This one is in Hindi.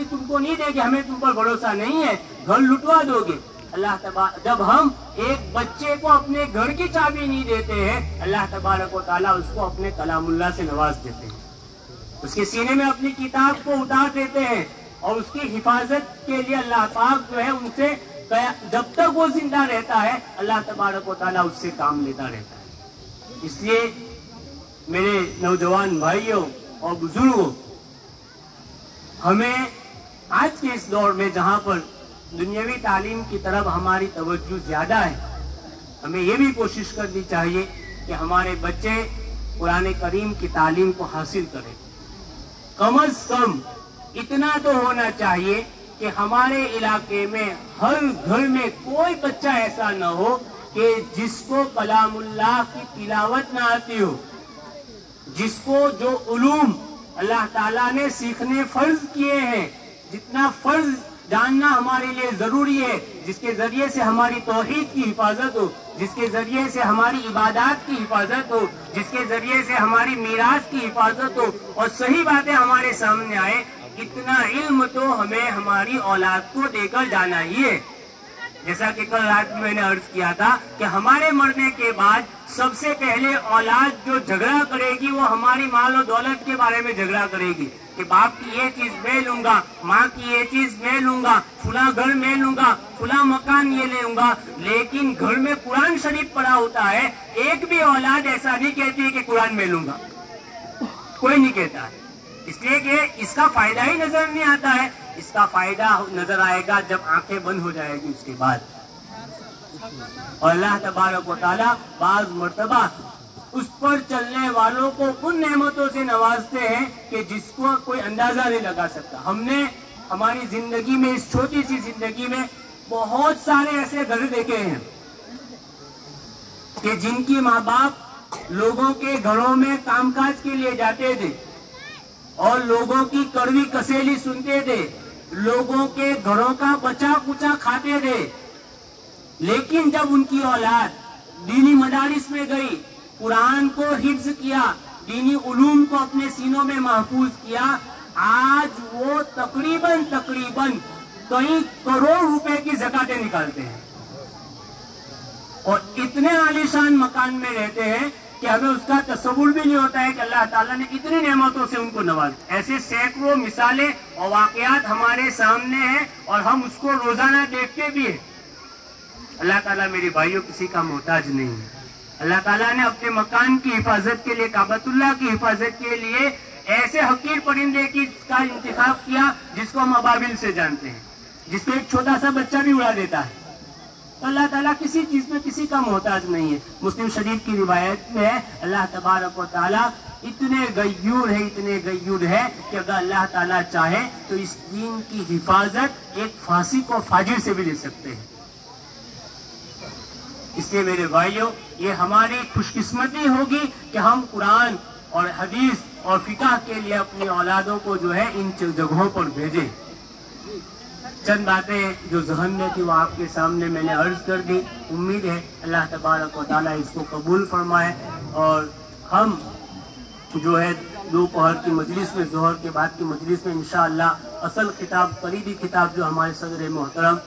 तुमको नहीं देगी, हमें तुम पर भरोसा नहीं है, घर लुटवा दोगे। अल्लाह तबारक, जब हम एक बच्चे को अपने घर की चाबी नहीं देते हैं, अल्लाह तबारक व तआला उसको अपने कलामुल्लाह से नवाज देते हैं, उसके सीने में अपनी किताब को उतार देते हैं और उसकी हिफाजत के लिए अल्लाह पाक जो है उनसे जब तक वो जिंदा रहता है अल्लाह तबारक व तआला उससे काम लेता रहता है। इसलिए मेरे नौजवान भाइयों और बुजुर्गों, हमें आज के इस दौर में जहाँ पर दुनियावी तालीम की तरफ हमारी तवज्जो ज्यादा है, हमें ये भी कोशिश करनी चाहिए कि हमारे बच्चे कुरान करीम की तालीम को हासिल करें। कम से कम इतना तो होना चाहिए कि हमारे इलाके में हर घर में कोई बच्चा ऐसा न हो कि जिसको कलामुल्लाह की तिलावत न आती हो, जिसको जो उलूम अल्लाह ताला ने सीखने फर्ज किए हैं, जितना फर्ज जानना हमारे लिए जरूरी है, जिसके जरिए से हमारी तौहीद की हिफाजत हो, जिसके जरिए से हमारी इबादत की हिफाजत हो, जिसके जरिए से हमारी मीरास की हिफाजत हो और सही बातें हमारे सामने आए, इतना इल्म तो हमें हमारी औलाद को देकर जाना ही है। जैसा कि कल रात में मैंने अर्ज किया था कि हमारे मरने के बाद सबसे पहले औलाद जो झगड़ा करेगी वो हमारी माल और दौलत के बारे में झगड़ा करेगी कि बाप की ये चीज मैं लूंगा, माँ की ये चीज मैं लूंगा, फुला घर मैं लूंगा, फुला मकान ये ले लूंगा। लेकिन घर में कुरान शरीफ पढ़ा होता है, एक भी औलाद ऐसा नहीं कहती है कि कुरान मैं लूंगा, कोई नहीं कहता है। इसलिए कि इसका फायदा ही नजर नहीं आता है। इसका फायदा नजर आएगा जब आंखें बंद हो जाएगी उसके बाद। और अल्लाह तबारक व तआला बाज मर्तबा उस पर चलने वालों को उन नेमतों से नवाजते हैं कि जिसको कोई अंदाजा नहीं लगा सकता। हमने हमारी जिंदगी में, इस छोटी सी जिंदगी में बहुत सारे ऐसे घर देखे हैं कि जिनकी माँ बाप लोगों के घरों में कामकाज के लिए जाते थे और लोगों की कड़वी कसेली सुनते थे, लोगों के घरों का बचा कुचा खाते थे। लेकिन जब उनकी औलाद दीनी मदारिस में गई, कुरान को हिफ्ज किया, दीनी उलूम को अपने सीनों में महफूज किया, आज वो तकरीबन कई करोड़ रुपए की ज़कातें निकालते हैं और इतने आलीशान मकान में रहते हैं कि हमें उसका तस्वुर भी नहीं होता है कि अल्लाह ताला ने इतनी नेमतों से उनको नवाजा। ऐसे सैकड़ों मिसालें और वाकयात हमारे सामने हैं और हम उसको रोजाना देखते भी हैं। अल्लाह ताला मेरे भाइयों किसी का मोहताज नहीं है। अल्लाह ताला ने अपने मकान की हिफाजत के लिए, काबतुल्लाह की हिफाजत के लिए ऐसे हकीर परिंदे का इंतखाब किया जिसको हम अबाबिल से जानते हैं, जिसको एक छोटा सा बच्चा भी उड़ा देता है। तो अल्लाह ताला किसी चीज में किसी का मोहताज नहीं है। मुस्लिम शरीफ की रिवायत में है अल्लाह तबारक व तआला इतने गय्यूर है कि अगर अल्लाह ताला चाहे तो इस दीन की हिफाजत एक फासिक और फाजिर से भी ले सकते हैं। इसलिए मेरे भाइयों, ये हमारी खुशकिस्मती होगी कि हम कुरान और हदीस और फिक़ह के लिए अपनी औलादों को जो है इन जगहों पर भेजें। चंद बातें जो ज़हन में थी वो आपके सामने मैंने अर्ज कर दी। उम्मीद है अल्लाह तबारक व तआला इसको कबूल फरमाए और हम जो है दोपहर की मजलिस में, जोहर के बाद की मजलिस में इंशाअल्लाह असल किताब, करीबी किताब जो हमारे सदर मोहतरम